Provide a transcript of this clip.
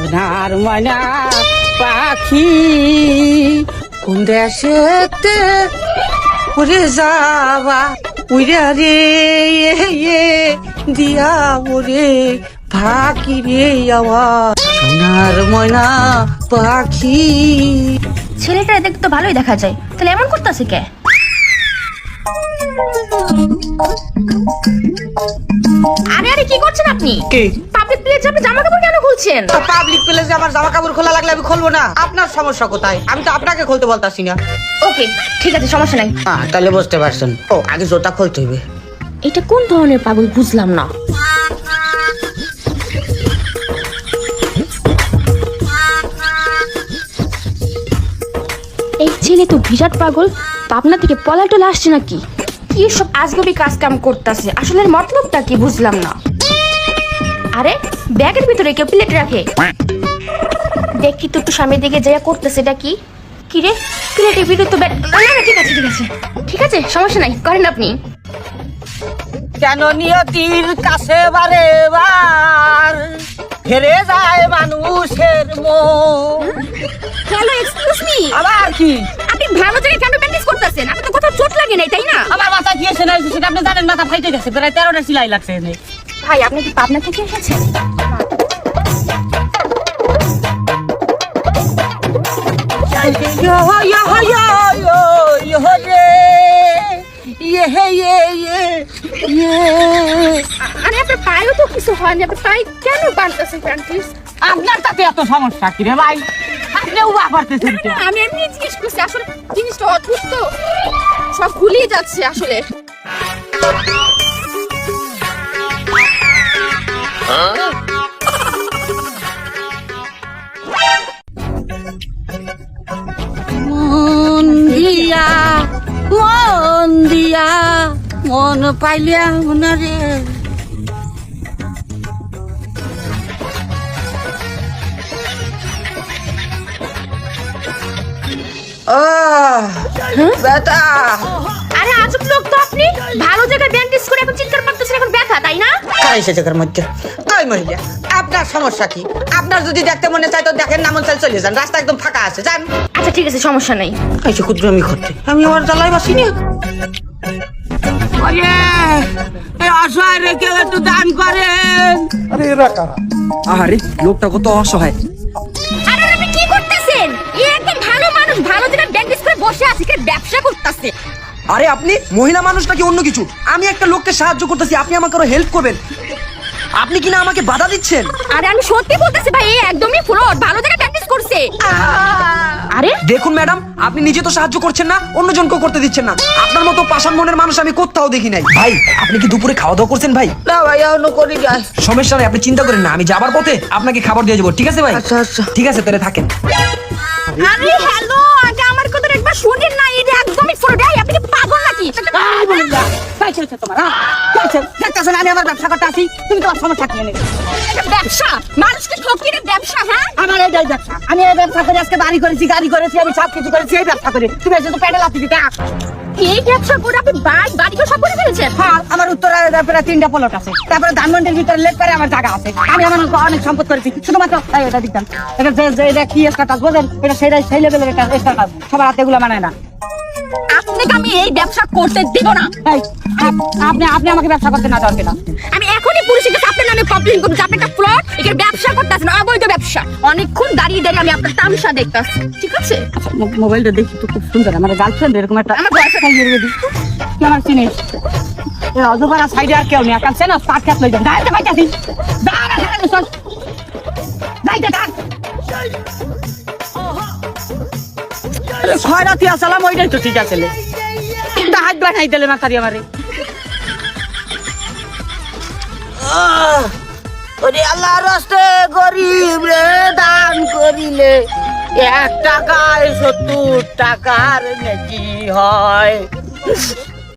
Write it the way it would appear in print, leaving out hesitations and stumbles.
সোনার ময়না পাখি কোন দেশেতে উড়ে যাবা উড়ে রে দিয়া ওরে ফাঁকি রে আওয়াজ সোনার ময়না পাখি। ছেলেটা দেখতে তো ভালোই দেখা যায়, তাহলে এমন করতেছে কে? আরে আরে কি করছেন আপনি? পাবলিক প্লেসে আপনি জামা কাপড় কেন খুলছেন? পাবলিক প্লেসে আমার জামা কাপড় খোলা লাগলে আমি খুলবো না? আপনার সমস্যা কোথায়? আমি তো আপনাকে খুলতে বলতাছি না। ওকে ঠিক আছে, সমস্যা নাই। তাহলে বুঝতে পারছেন। ও আগে জোতা খুলতে হবে। এটা কোন ধরনের পাগল বুঝলাম না। এই ছেলে তো বিরাট পাগল, পাবনা থেকে পলাটলে আসছে নাকি? কি সব আজগবি কাজ কাম করতেছে, আসলে এর মতলবটা কি বুঝলাম না। আরে ব্যাগের ভিতরে কেউ প্লেট রাখে, দেখি তো একটু সামনের দিকে যা করতেছে। এটা কি কি রে? প্লেটের ভিতরে তো ঠিক আছে ঠিক আছে ঠিক আছে, সমস্যা নাই, করেন আপনি। কেন নিয়তির কাছে বারে বার হেরে যায় মানুষের মন। হ্যালো এক্সকিউজ মি, আবার কি? আপনি ভালো জায়গায় কেন ব্যান্ডেজ করতেছেন? আপনি তো কোথাও চোট লাগে নাই, তাই না? আমার মাথা গিয়েছে না, সেটা আপনি জানেন। মাথা ফাইটে গেছে, প্রায় 13টা সেলাই লাগছে। ভাই আপনি কি পাবনা থেকে এসেছেন? আরে আপনার পায়েও তো কিছু হয়নি, আপনার পায়ে কেন বাঁধতেছেন প্যান্টিস? আপনার তাতে এত সমস্যা কি রে ভাই? আপনি উবা করতেছেন। আমি এমনি জিজ্ঞেস করছি, আসলে জিনিসটা অদ্ভুত তো, সব ভুলিয়ে যাচ্ছে আসলে। মন দিয়া মন পাইলে রে। ব্যথা। আরে আজব লোক তো আপনি, ভালো জায়গায় ব্যান্ডেজ করে এখন চিৎকার করতেছেন, এখন ব্যথা, তাই না? কাই সে জায়গার মধ্যে কাই মহিলা, আপনার সমস্যা কি? আপনার যদি দেখতে মনে চাই তো দেখেন, না মন চাই চলে যান, রাস্তা একদম ফাঁকা আছে, যান। আচ্ছা ঠিক আছে, সমস্যা নাই। কাইছে ক্ষুদ্র আমি করতে, আমি আমার জ্বালাই বাসি না। অসহায় রেখে একটু দান করেন। আরে এরা কারা? আহারে লোকটা কত অসহায়। আরে আপনি কি করতেছেন? এই একদম ভালো মানুষ, ভালো জায়গায় ব্যান্ডেজ করে বসে আছে, কি ব্যবসা করতেছে। আরে আপনি মহিলা মানুষ নাকি অন্য কিছু? আমি একটা লোককে সাহায্য করতেছি, আপনি আমাকে হেল্প করবেন। আপনি কিনা আমাকে বাধা দিচ্ছেন। আরে আমি সত্যি বলতেছি ভাই, এই একদমই ফ্রড, ভালো জায়গায় ব্যান্ডেজ করছে। আরে দেখুন ম্যাডাম, আপনি নিজে তো সাহায্য করছেন না, অন্যজনকেও করতে দিচ্ছেন না। আপনার মতো পাষাণ মনের মানুষ আমি কোথাও দেখি নাই। ভাই আপনি কি দুপুরে খাওয়া দাওয়া করছেন? ভাই না ভাই, এখনো করি যায়। সমস্যা নেই, আপনি চিন্তা করেন না, আমি যাবার পথে আপনাকে খাবার দিয়ে যাবো, ঠিক আছে ভাই? আচ্ছা আচ্ছা ঠিক আছে, তাহলে থাকেন। আরে হ্যালো, আগে আমার কথা একবার শুনেন না, এটা একদমই ফ্রড। আপনি কি পাগল নাকি? আমি আমার ব্যবসা করতে আসি, তুমি তোমার সমস্যা কি? ব্যবসা মানুষকে ঠকিয়ে ব্যবসা? হ্যাঁ আমার এইটাই ব্যবসা। আমি এই ব্যবসা করে আজকে বাড়ি করেছি, গাড়ি করেছি, আমি সব কিছু করেছি, এই ব্যবসা করে। তুমি এসে তো প্যাডেল আসি দিতে। এই ব্যবসা করে আপনি বাড়ি করে সব করে ফেলেছেন? হ্যাঁ, আমার উত্তরে প্রায় 3টা প্লট আছে, তারপরে ধানমন্ডির ভিতরে লেট করে আমার জায়গা আছে। আমি আমার অনেক সম্পদ করেছি, শুধুমাত্র এটা দিতাম। এটা কি স্ট্যাটাস বোঝেন? এটা সেই লেভেলের একটা স্ট্যাটাস, সবার হাতে এগুলো মানায় না। আপনাকে আমি এই ব্যবসা করতে দেব না। আপনি আমাকে ব্যবসা করতে না দেওয়ার কেন? আমি এখনই পুলিশের কাছে আপনার নামে কমপ্লেইন করব যে আপনি একটা প্লট এখানে ব্যবসা করতেছেন, অবৈধ ব্যবসা। অনেকক্ষণ দাঁড়িয়ে দাঁড়িয়ে আমি আপনার তামসা দেখতাছি, ঠিক আছে? মোবাইলটা দেখি তো খুব সুন্দর। আমার গার্লফ্রেন্ড এরকম একটা, আমার বয়ফ্রেন্ড কি আমার চিনিস? অজুবারা সাইডে আর কেউ নেই, আকাল চেন স্টার্ট ক্যাপ লই যান। দাঁড়াতে পাইতাছি, খয়রাতি আসসালাম, ওইটাই তো ঠিক আছে। হাত বানাই দিলে মাথারি আমারে। আল্লাহ রাস্তে গরিব রে দান করিলে 1 টাকায় 70 টাকার নেকি হয়।